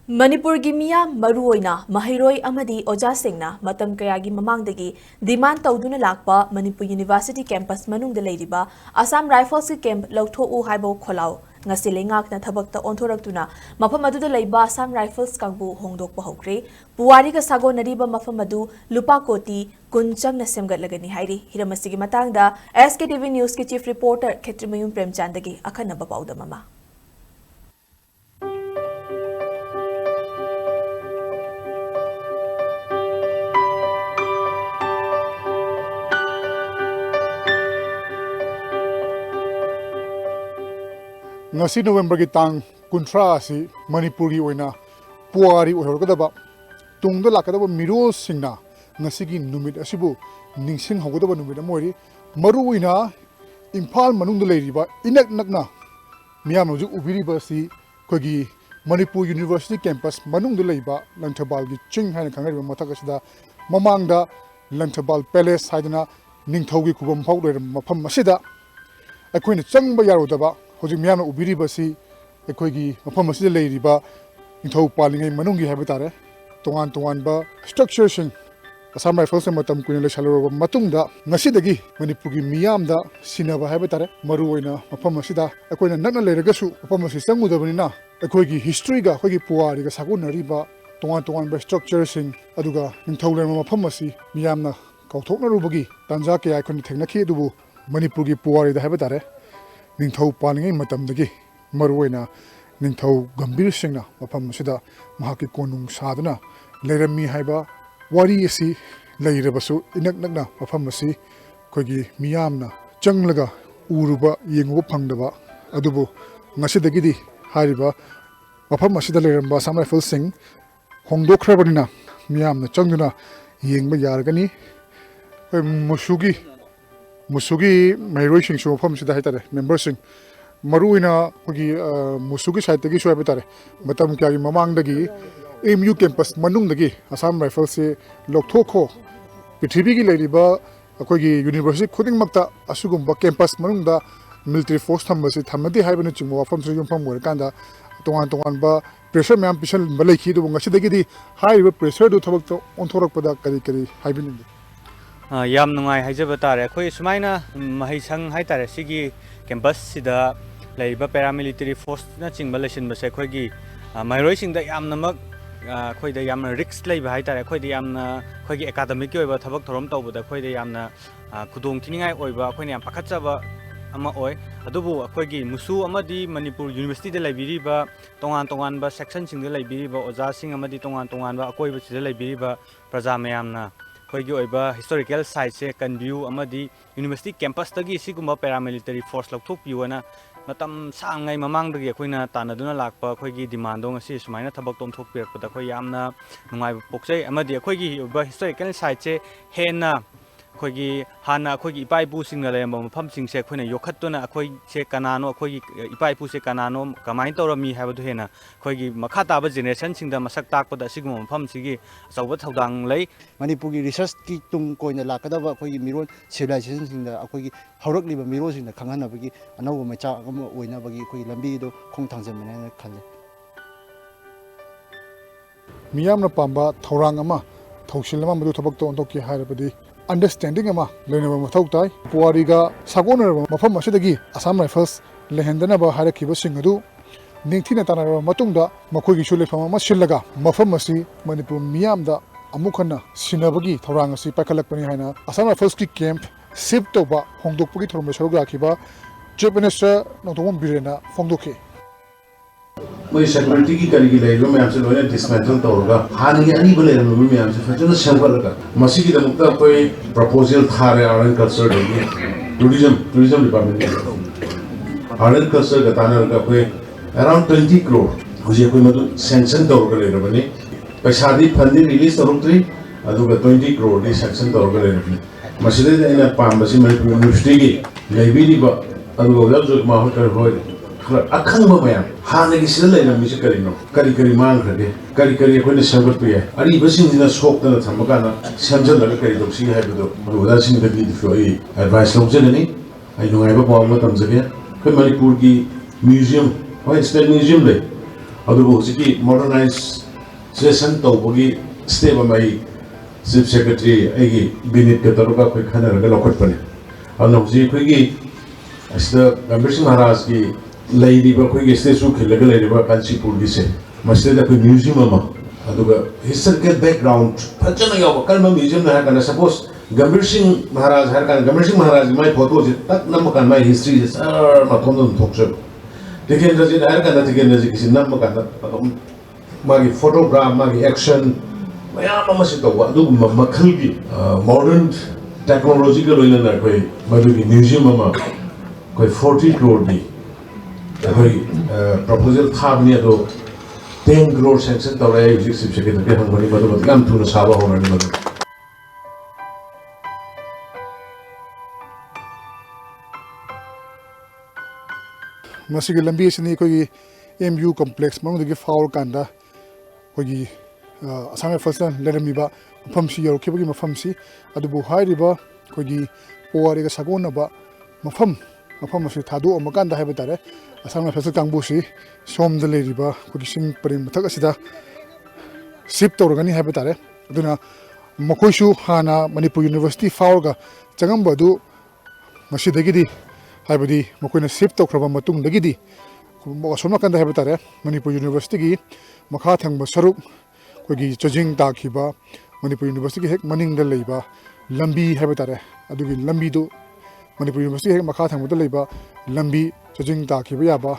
Manipur Gimia Maruoina, Mahiroi Amadi Ojasingna, Matam Kayagi Mamangdagi, demand Tauduna Lakpa, Manipur University campus Manung de Ladiba, Assam Rifles Camp Louthokle Haibo Kholau, Nasilingak na Tabakta Ontoraktuna, Mapamadu de Laiba, Assam Rifles Kangbu Hongdok Pahokre, Puariga Sago Nariba Mafamadu, Lupakoti, Kunchang Nasemgat Lagani Hairi, Hiramasigi Matangda, SKTV News Chief Reporter Ketrimayum Premchandagi, Akanaba Pauda Mama. Ngasi November ki tang kuntra si Manipuri oina puari oirokadaba tungda lakadaba miro singna ngasi ki numit asibu ningsing hogodaba numit amori maru oina Imphal manungda leiriba inak nakna miyam hojik ubiriba si kogi Manipur University campus manungda leiba Louthokle gi ching haina khangariba mathakasida mamangda Louthokle Palace haidana ningthaugi kubam phawdoi mafam asida akoina changba yarodaba Hojik miyamna ubiribasi ekoigi mafam asida leiriba ningthau palingai manungi haibetare tongan ba structures Assam Rifles matam kuina lesaloroba matungda ngasidagi Manipurgi miyamda sinaba haibetare maru oina mafam asida ekoina nakna leiragasu mafam asi changudabanina ekoigi history ga ekoigi puari ga sagunariba tongan ba structures aduga ningthau lerma mafam asi miyamna kauthoknarubagi tanja kaya aikon thengnakhi adubu Manipurgi puari da haibetare Ningthau palingai matamdagi maruoina ningthau gambir singna mafam asida mahaki konung sadana leirami haiba wari asi leirabasu inak nakna mafam asi kogi miyamna changlaga uruba yenguba phangdaba adubu ngasidagidi hariba mafam asida leiramba Assam Rifles sing hongdokhrabadina miyamna changduna yengba yargani Musugi Mairoi Sing Show from Sidahitare, members sing Maruina Musugi Saitagi Shuabitare, Matam Kagi Mamang Dagi, MU campus Manung Dagi, Assam Rifles, Louthokle, Pitibigi Ladiba, Akogi University Coding Makta, Asugumba campus Manunda, military force Tamasi, Tamadi Hibanichimo from Sujum from Wakanda, Tongan pressure Mam Pishan Malaki, Wangashidagi, high pressure to Tabak on Torapada Kari Hibin. Yam nungai haijaba tare khoi sumaina mahai sang hai tare sigi campus sida leiba paramilitary force na chingba lesin base khoi gi mairoi singda yam namak khoi da yam risk leiba hai tare khoi da yam khoi gi academic ki oiba thabak thorom tawbada khoi da yam na khudong thiningai oiba khoi yam pakhatchaba ama oi adubu khoi gi musu amadi Manipur University da laibiriba tongan ba section singda laibiriba oja sing amadi tongan ba akoiba sida laibiriba praja mayamna Koigi oiba historical site se kan view amadi university campus tagi siguma paramilitary force Louthokle piwana matam sangai mamangdagi akoina tanaduna lakpa koigi demando ngasi sumaina thabak tom thok pirakpada koi yamna nungai pokchai amadi koigi oiba historical site se hena koigi hana koigi ipai pu singna lemba mafam singse koina yokhattuna koi se kanano koigi ipai pu se kanano kamai torami habadu hena koigi makha taba generation singda masak takpada siguma mafam sigi sauba thodang lei Manipuri research ki tung koina lakadaba koigi miron civilization singda akoigi haurakliba miro singda khanganabagi anau macha ama oinabagi koigi lambi do khongthangjanmane khalle Miyamna pamba thaurang ama thausilama madu thabak to ontoki hairabadi understanding ama lenaba mathau tai puariga sagonaraba mafam asidagi Assam Rifles lehendanaba harakiba singadu ningthina tanaraba matungda makoigi shulefam ama sillaga mafam asi Manipur miyamda amukhana sinabagi thaurang asi pakhalakpani haina Assam Rifles ki camp shift toba hongdokpagi thorma sarugla khiba Chief Minister Louthokle Birena phongdokhe Moi security ki kari ki leiro me amse loine dismantle tawga hani ani bale me amse fajana shambalaka masigi da mukta koi proposal thare art and culture de tourism department art and culture ka tana ka koi around 20 crore hoje koi madu sanction tawga leiro bane paisa di funding release tawtri aduga 20 crore di sanction tawga leiro bane masile da ina pambasi Manipur University ki library ba aduga jog ma hotel hoy akhang ba maya hana gi sila leina mi kari no kari mang khade kari ko ne sabat pe ari basing dina sok ta thamaka na samjal la kari do si hai do roda sing da di foi advice lo jeni ai no ai ba ba ma tam jage ko Manipur ki museum State Museum le ꯑꯗꯨꯕꯨ ꯍꯧꯖꯤꯛꯀꯤ modernisation ꯇꯧꯕꯒꯤ step ꯑꯃ ꯑꯩ chief secretary ꯑꯩꯒꯤ ꯕꯤꯅꯤꯠꯀ ꯇꯧꯔꯒ ꯑꯩꯈꯣꯏ ꯈꯟꯅꯔꯒ ꯂꯧꯈꯠꯄꯅꯤ ꯑꯗꯨꯅ ꯍꯧꯖꯤꯛ ꯑꯩꯈꯣꯏꯒꯤ ꯑꯁꯤꯗ ꯒꯝꯚꯤꯔ ꯁꯤꯡ ꯃꯍꯥꯔꯥꯖꯀꯤ ꯂꯩꯔꯤꯕ ꯑꯩꯈꯣꯏꯒꯤ ꯁ꯭ꯇꯦꯆꯨ ꯈꯤꯜꯂꯒ ꯂꯩꯔꯤꯕ ꯀꯥꯟꯆꯤꯄꯨꯔꯒꯤꯁꯦ ꯃꯁꯤꯗ ꯑꯩꯈꯣꯏ ꯃ꯭ꯌꯨꯖꯤꯌꯝ ꯑꯃ ꯑꯗꯨꯒ ꯍꯤꯁꯇꯣꯔꯤꯀꯦꯜ ꯕꯦꯛꯒ꯭ꯔꯥꯎꯟ ꯐꯖꯅ ꯌꯥꯎꯕ ꯀꯔꯝꯕ ꯃ꯭ꯌꯨꯖꯤꯌꯝꯅꯣ ꯍꯥꯏꯔꯀꯥꯟꯗ ꯁꯄꯣꯁ ꯒꯝꯚꯤꯔ ꯁꯤꯡ ꯃꯍꯥꯔꯥꯖ ꯍꯥꯏꯔꯀꯥꯟꯗ ꯒꯝꯚꯤꯔ ꯁꯤꯡ ꯃꯍꯥꯔꯥꯖꯒꯤ ꯃꯥꯏ ꯐꯣꯇꯣꯁꯦ ꯇꯛ ꯅꯝꯃꯀꯥꯟꯗ ꯃꯥꯏ ꯍꯤꯁꯇ꯭ꯔꯤꯁꯦ ꯁꯔ ꯃꯊꯣꯝꯗ ꯑꯗꯨꯝ ꯊꯣꯛꯆꯕ ꯇꯤꯀꯦꯟꯗ꯭ꯔꯖꯤꯠ ꯍꯥꯏꯔꯀꯥꯟꯗ ꯇꯤꯀꯦꯟꯗ꯭ꯔꯖꯤꯠꯀꯤꯁꯤ ꯅꯝꯃꯀꯥꯟꯗ ꯑꯗꯨꯝ ꯃꯥꯒꯤ ꯐꯣꯇꯣꯒ꯭राꯐ ꯃꯥꯒꯤ ꯑꯦꯛꯁꯟ ꯃꯌꯥꯝ ꯑꯃꯁꯤ ꯇꯧꯕ ꯑꯗꯨꯒꯨꯝꯕ ꯃꯈꯜꯒꯤ ꯃꯣꯗꯔꯟ ꯇꯦꯛꯅꯣꯂꯣꯖꯤꯒ ꯂꯣꯏꯅꯅ ꯑꯩꯈꯣꯏ ꯃꯗꯨꯒꯤ ꯃ꯭ꯌꯨꯖꯤꯌꯝ ꯑꯃ ꯑꯩꯈꯣꯏ 40 crore ꯑꯩꯈꯣꯏ ꯄ꯭ꯔꯣꯄꯣꯖꯦꯜ ꯊꯥꯕꯅꯤ ꯑꯗꯣ 10 crore ꯁꯦꯡꯁꯟ ꯇꯧꯔꯦ ꯑꯩ ꯍꯧꯖꯤꯛ ꯆꯤꯐ ꯁꯦꯀ꯭ꯔꯦꯇꯔꯤ ꯍꯪꯕꯅꯤ ꯃꯗꯨ ꯌꯥꯝ ꯊꯨꯅ ꯁꯥꯕ ꯍꯧꯔꯅꯤ ꯃꯗꯨ ꯃꯁꯤꯒꯤ ꯂꯝꯕꯤ ꯑꯁꯤꯅꯤ ꯑꯩꯈꯣꯏꯒꯤ MU ꯀꯝꯄ꯭ꯂꯦꯛꯁ ꯃꯅꯨꯡꯗꯒꯤ ꯐꯥꯎꯔꯀꯥꯟꯗ ꯑꯩꯈꯣꯏꯒꯤ ꯑꯁꯥꯝ ꯔꯥꯏꯐꯜꯁꯅ ꯂꯩꯔꯝꯃꯤꯕ ꯃꯐꯝꯁꯤ ꯌꯧꯔꯛꯈꯤꯕꯒꯤ ꯃꯐꯝꯁꯤ ꯑꯗꯨꯕꯨ ꯍꯥꯏꯔꯤꯕ ꯑꯩꯈꯣꯏꯒꯤ ꯄꯨꯋꯥꯔꯤꯒ ꯁꯥꯒꯣꯟꯅꯕ ꯃꯐꯝ ꯑꯁꯤ ꯊꯥꯗꯣꯛꯑꯝꯃꯀꯥꯟꯗ ꯍꯥꯏꯕ ꯇꯥꯔꯦ ꯑꯁꯥꯝ ꯔꯥꯏꯐꯜꯁ ꯀꯥꯡꯕꯨꯁꯤ ꯁꯣꯝꯗ ꯂꯩꯔꯤꯕ ꯑꯩꯈꯣꯏꯒꯤ ꯆꯤꯡ ꯄꯔꯦꯡ ꯃꯊꯛ ꯑꯁꯤꯗ ꯁꯤꯞ ꯇꯧꯔꯒꯅꯤ ꯍꯥꯏꯕ ꯇꯥꯔꯦ ꯑꯗꯨꯅ ꯃꯈꯣꯏꯁꯨ ꯍꯥꯟꯅ ꯃꯅꯤꯄꯨꯔ ꯌꯨꯅꯤꯚꯔꯁꯤꯇꯤ ꯐꯥꯎꯔꯒ ꯆꯪꯉꯝꯕ ꯑꯗꯨ ꯃꯁꯤꯗꯒꯤꯗꯤ ꯍꯥꯏꯕꯗꯤ ꯃꯈꯣꯏꯅ ꯁꯤꯞ ꯇꯧꯈ꯭ꯔꯕ ꯃꯇꯨꯡꯗꯒꯤꯗꯤ ꯑꯁꯣꯝ ꯅꯥꯀꯟꯗ ꯍꯥꯏꯕ ꯇꯥꯔꯦ ꯃꯅꯤꯄꯨꯔ ꯌꯨꯅꯤꯚꯔꯁꯤꯇꯤꯒꯤ ꯃꯈꯥ ꯊꯪꯕ ꯁꯔꯨꯛ ꯑꯩꯈꯣꯏꯒꯤ ꯆꯥꯖꯤꯡ ꯇꯥꯈꯤꯕ ꯃꯅꯤꯄꯨꯔ ꯌꯨꯅꯤꯚꯔꯁꯤꯇꯤꯒꯤ ꯍꯦꯛ ꯃꯅꯤꯡꯗ ꯂꯩꯕ ꯂꯝꯕꯤ ꯍꯥꯏꯕ ꯇꯥꯔꯦ ꯑꯗꯨꯒꯤ ꯂꯝꯕꯤꯗꯨ ꯃꯅꯤꯄꯨꯔ ꯌꯨꯅꯤꯚꯔꯁꯤꯇꯤ ꯍꯦꯛ ꯃꯈꯥ ꯊꯪꯕꯗ ꯂꯩꯕ ꯂꯝꯕꯤ ꯆꯥꯖꯤꯡ ꯇꯥꯈꯤꯕ ꯌꯥꯕ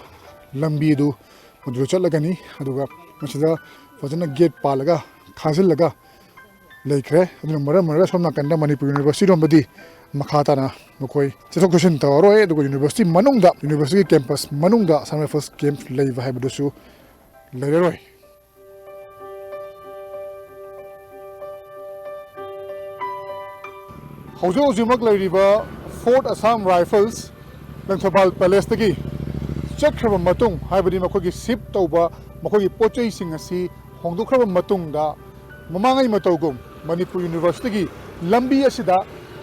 ꯂꯝꯕꯤ ꯑꯗꯨ ꯃꯗꯨꯗ ꯆꯠꯂꯒꯅꯤ ꯑꯗꯨꯒ ꯃꯁꯤꯗ ꯐꯖꯅ ꯒꯦꯠ ꯄꯥꯜꯂꯒ ꯈꯥꯖꯤꯜꯂꯒ ꯂꯩꯈ꯭ꯔꯦ ꯑꯗꯨꯅ ꯃꯔꯝ ꯑꯣꯏꯔꯒ ꯁꯣꯝ ꯅꯥꯀꯟꯗ ꯃꯅꯤꯄꯨꯔ ꯌꯨꯅꯤꯚꯔꯁꯤꯇꯤꯔꯣꯝꯗꯗꯤ ꯃꯈꯥ ꯇꯥꯅ ꯃꯈꯣꯏ ꯆꯠꯊꯣꯛ ꯆꯠꯁꯤꯟ ꯇꯧꯔꯔꯣꯏ ꯑꯗꯨꯒ ꯌꯨꯅꯤꯚꯔꯁꯤꯇꯤ ꯃꯅꯨꯡꯗ ꯌꯨꯅꯤꯚꯔꯁꯤꯇꯤ ꯀꯦꯝꯄꯁ ꯃꯅꯨꯡꯗ ꯑꯁꯥꯝ ꯔꯥꯏꯐꯜꯁ ꯀꯦꯝꯞ ꯂꯩꯕ ꯍꯥꯏꯕꯗꯨꯁꯨ ꯂꯩꯔꯔꯣꯏ ꯍꯧꯖꯤꯛ ꯍꯧꯖꯤꯛꯃꯛ ꯂꯩꯔꯤꯕ ꯐꯣꯔꯠ ꯑꯁꯥꯝ ꯔꯥꯏꯐꯜꯁ ꯂꯪꯊꯕꯥꯜ ꯄꯦꯂꯦꯁꯇꯒꯤ ꯆꯠꯈ꯭ꯔꯕ ꯃꯇꯨꯡ ꯍꯥꯏꯕꯗꯤ ꯃꯈꯣꯏꯒꯤ ꯁꯤꯞ ꯇꯧꯕ ꯃꯈꯣꯏꯒꯤ ꯄꯣꯠꯆꯩꯁꯤꯡ ꯑꯁꯤ ꯍꯣꯡꯗꯣꯛꯈ꯭ꯔꯕ ꯃꯇꯨꯡꯗ ꯃꯃꯥꯡꯉꯩ ꯃꯇꯧꯒꯨꯝ ꯃꯅꯤꯄꯨꯔ ꯌꯨꯅꯤꯚꯔꯁꯤꯇꯤꯒꯤ ꯂꯝꯕꯤ ꯑꯁꯤꯗ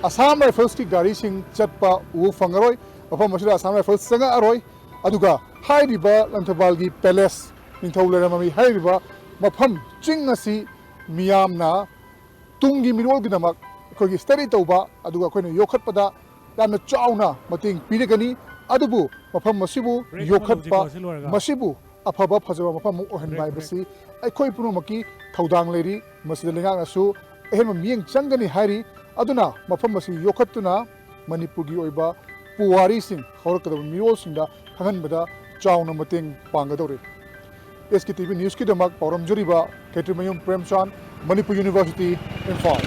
ꯑꯁꯥꯝ ꯔꯥꯏꯐꯜꯁꯀꯤ ꯒꯥꯔꯤꯁꯤꯡ ꯆꯠꯄ ꯎꯕ ꯐꯪꯉꯔꯣꯏ ꯃꯐꯝ ꯑꯁꯤꯗ ꯑꯁꯥꯝ ꯔꯥꯏꯐꯜꯁ ꯆꯪꯉꯛꯑꯔꯣꯏ ꯑꯗꯨꯒ ꯍꯥꯏꯔꯤꯕ ꯂꯪꯊꯕꯥꯜꯒꯤ ꯄꯦꯂꯦꯁ ꯅꯤꯡꯊꯧ ꯂꯩꯔꯝꯃꯤ ꯍꯥꯏꯔꯤꯕ ꯃꯐꯝ ꯆꯤꯡ ꯑꯁꯤ ꯃꯤꯌꯥꯝꯅ ꯇꯨꯡꯒꯤ ꯃꯤꯔꯣꯜꯒꯤꯗꯃꯛ ꯑꯩꯈꯣꯏꯒꯤ ꯁ꯭ꯇꯗꯤ ꯇꯧꯕ ꯑꯗꯨꯒ ꯑꯩꯈꯣꯏꯅ ꯌꯣꯛꯈꯠꯄꯗ ꯌꯥꯝꯅ ꯆꯥꯎꯅ ꯃꯇꯦꯡ ꯄꯤꯔꯒꯅꯤ ꯑꯗꯨꯕꯨ ꯃꯐꯝ ꯑꯁꯤꯕꯨ ꯌꯣꯛꯈꯠꯄ ꯃꯁꯤꯕꯨ ꯑꯐꯕ ꯐꯖꯕ ꯃꯐꯝ ꯑꯃ ꯑꯣꯏꯍꯟꯕ ꯍꯥꯏꯕꯁꯤ ꯑꯩꯈꯣꯏ ꯄꯨꯝꯅꯃꯛꯀꯤ ꯊꯧꯗꯥꯡ ꯂꯩꯔꯤ ꯃꯁꯤꯗ ꯂꯩꯉꯥꯛꯅꯁꯨ ꯑꯍꯦꯟꯕ ꯃꯤꯠꯌꯦꯡ ꯆꯪꯒꯅꯤ ꯍꯥꯏꯔꯤ ꯑꯗꯨꯅ ꯃꯐꯝ ꯑꯁꯤ ꯌꯣꯛꯈꯠꯇꯨꯅ ꯃꯅꯤꯄꯨꯔꯒꯤ ꯑꯣꯏꯕ ꯄꯨꯋꯥꯔꯤꯁꯤꯡ ꯍꯧꯔꯛꯀꯗꯕ ꯃꯤꯔꯣꯜꯁꯤꯡꯗ ꯈꯪꯍꯟꯕꯗ ꯆꯥꯎꯅ ꯃꯇꯦꯡ ꯄꯥꯡꯒꯗꯧꯔꯤ SKTV ꯅ꯭ꯌꯨꯁꯀꯤꯗꯃꯛ ꯄꯥꯎꯔꯝꯖꯔꯤꯕ ꯈꯦꯇ꯭ꯔꯤꯃꯌꯨꯝ ꯄ꯭ꯔꯦꯝꯆꯥꯟ ꯃꯅꯤꯄꯨꯔ ꯌꯨꯅꯤꯚꯔꯁꯤꯇꯤ ꯏꯝꯐꯥꯜ